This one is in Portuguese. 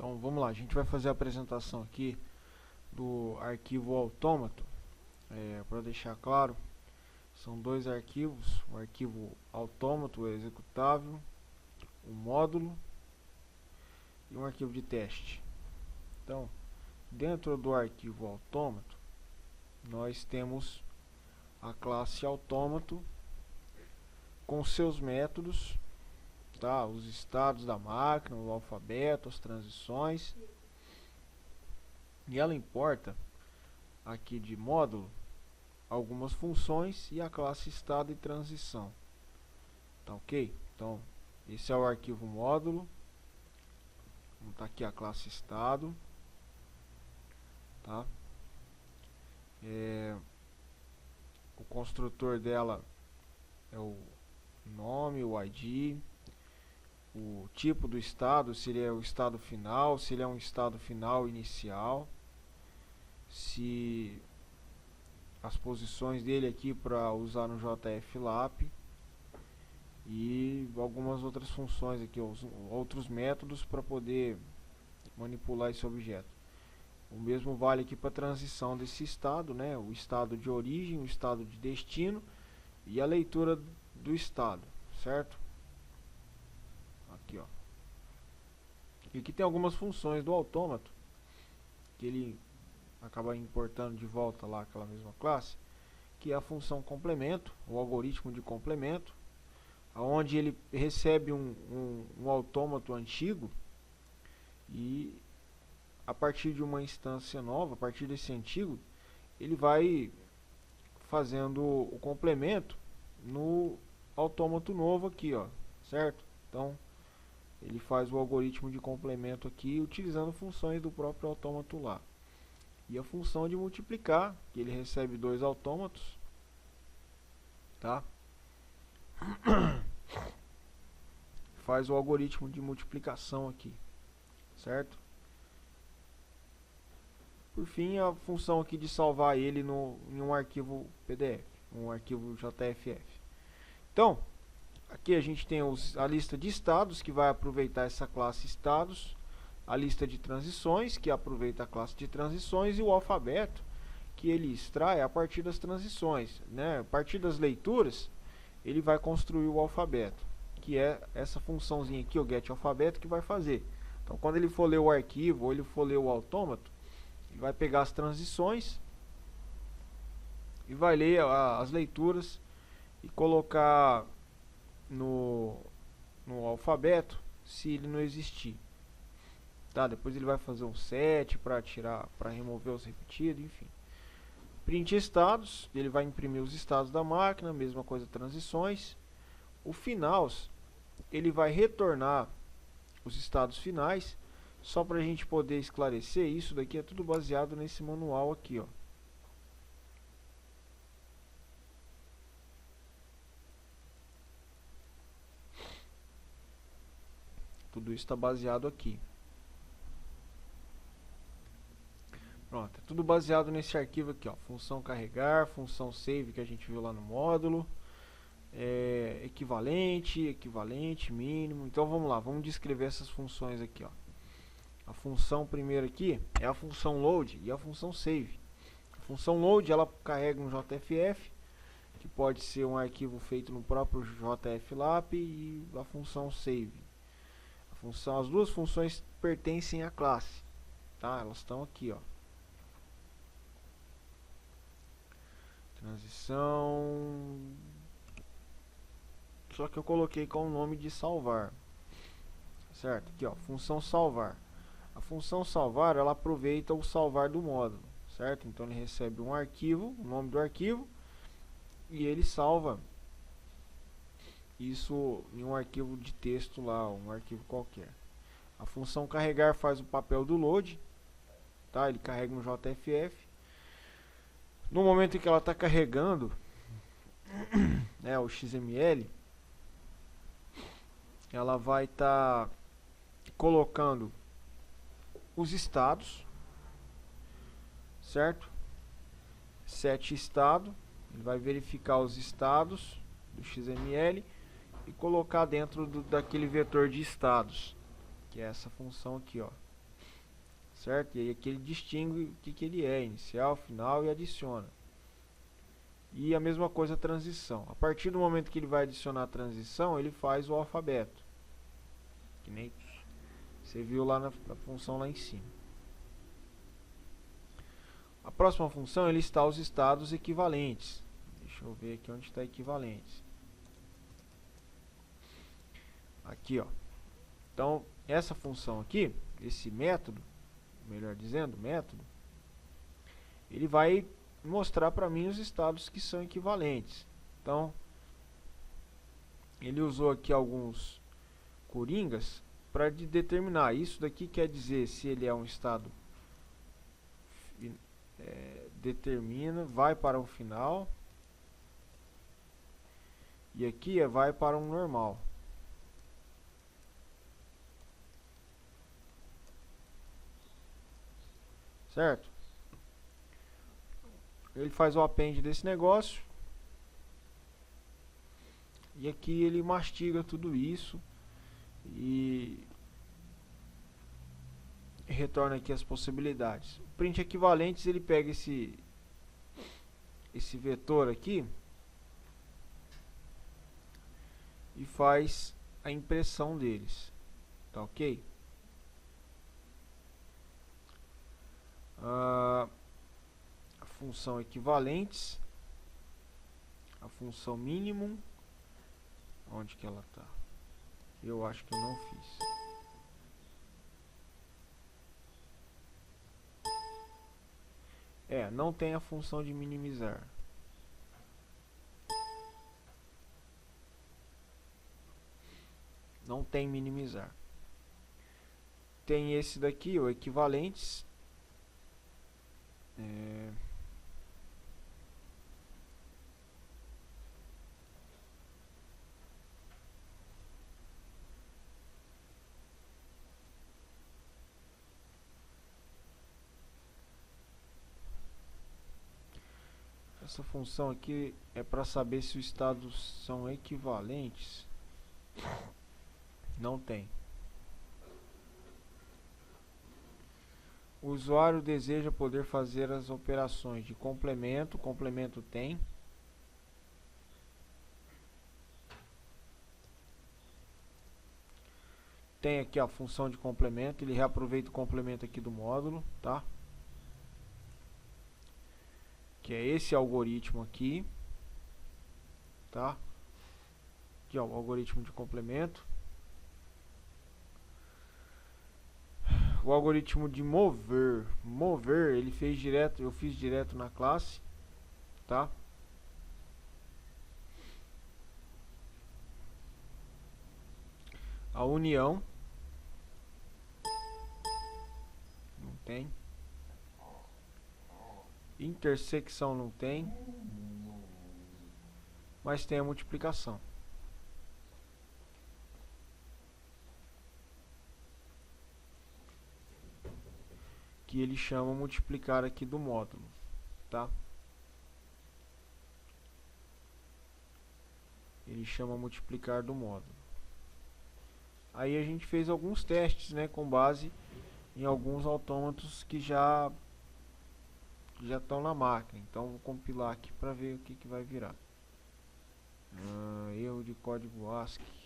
Então vamos lá, a gente vai fazer a apresentação aqui do arquivo autômato. Para deixar claro, são dois arquivos: o arquivo autômato, o executável, o módulo e um arquivo de teste. Então, dentro do arquivo autômato, nós temos a classe autômato com seus métodos, tá? Os estados da máquina, o alfabeto, as transições. E ela importa aqui de módulo algumas funções e a classe estado e transição. Tá ok? Então, esse é o arquivo módulo. Tá aqui a classe estado, tá? O construtor dela é o nome, o ID, o tipo do estado, se ele é o estado final, se ele é um estado final inicial, se as posições dele aqui para usar no JFLAP e algumas outras funções aqui, outros métodos para poder manipular esse objeto. O mesmo vale aqui para a transição desse estado, né? O estado de origem, o estado de destino e a leitura do estado, certo? Aqui, ó. E aqui tem algumas funções do autômato que ele acaba importando de volta lá aquela mesma classe, que é a função complemento, o algoritmo de complemento, onde ele recebe um autômato antigo e a partir de uma instância nova, a partir desse antigo, ele vai fazendo o complemento no autômato novo aqui, ó, certo? Então, ele faz o algoritmo de complemento aqui utilizando funções do próprio autômato lá. E a função de multiplicar, que ele recebe dois autômatos, tá? Faz o algoritmo de multiplicação aqui, certo? Por fim, a função aqui de salvar ele em um arquivo PDF, um arquivo JFF. Então, aqui a gente tem a lista de estados, que vai aproveitar essa classe estados, a lista de transições, que aproveita a classe de transições, e o alfabeto, que ele extrai a partir das transições, né? A partir das leituras, ele vai construir o alfabeto, que é essa funçãozinha aqui, o getAlphabeto, que vai fazer. Então, quando ele for ler o arquivo, ou ele for ler o autômato, ele vai pegar as transições e vai ler as leituras e colocar no alfabeto se ele não existir. Tá, depois ele vai fazer um set para tirar, para remover os repetidos, enfim. Print estados, ele vai imprimir os estados da máquina, mesma coisa transições. O finals, ele vai retornar os estados finais. Só para a gente poder esclarecer, isso daqui é tudo baseado nesse manual aqui, ó. Tudo isso está baseado aqui. Pronto, é tudo baseado nesse arquivo aqui, ó. Função carregar, função save que a gente viu lá no módulo, equivalente, mínimo. Então vamos lá, vamos descrever essas funções aqui, ó. A função primeiro aqui é a função load e a função save. A função load, ela carrega um JFF, que pode ser um arquivo feito no próprio JFLAP, e a função save. As duas funções pertencem à classe, tá? Elas estão aqui, ó. Transição, só que eu coloquei com o nome de salvar, certo? Aqui, ó, função salvar. A função salvar, ela aproveita o salvar do módulo, certo? Então ele recebe um arquivo, o nome do arquivo, e ele salva isso em um arquivo de texto lá, um arquivo qualquer. A função carregar faz o papel do load, tá? Ele carrega um JFF. No momento em que ela está carregando, né, o XML, ela vai estar colocando os estados, certo? Set estado, ele vai verificar os estados do XML e colocar dentro daquele vetor de estados, que é essa função aqui, ó. certo? E aí aqui ele distingue o que ele é, inicial, final, e adiciona. E a mesma coisa a transição. A partir do momento que ele vai adicionar a transição, ele faz o alfabeto, que nem você viu lá na função lá em cima. A próxima função, ele está os estados equivalentes. Deixa eu ver aqui onde está equivalentes. Aqui, ó. Então, essa função aqui, esse método, melhor dizendo, método, ele vai mostrar para mim os estados que são equivalentes. Então, ele usou aqui alguns coringas para determinar. Isso daqui quer dizer se ele é um estado determina, vai para um final, e aqui vai para um normal. Certo? Ele faz o append desse negócio, e aqui ele mastiga tudo isso e retorna aqui as possibilidades. O print equivalentes, ele pega esse vetor aqui e faz a impressão deles, tá ok? A função equivalentes, a função minimum, onde que ela está? Eu acho que eu não fiz. Não tem a função de minimizar. Não tem minimizar. Tem esse daqui, o equivalentes. Essa função aqui é para saber se os estados são equivalentes. Não tem. O usuário deseja poder fazer as operações de complemento. Complemento tem. Tem aqui a função de complemento. Ele reaproveita o complemento aqui do módulo, tá? Que é esse algoritmo aqui, tá? Aqui, ó, o algoritmo de complemento. O algoritmo de mover, ele fez direto, eu fiz direto na classe, tá? A união não tem. Intersecção não tem, mas tem a multiplicação, que ele chama multiplicar aqui do módulo, tá? Ele chama multiplicar do módulo. Aí a gente fez alguns testes, né, com base em alguns autômatos que já estão na máquina. Então vou compilar aqui para ver o que vai virar. Erro de código ASCII.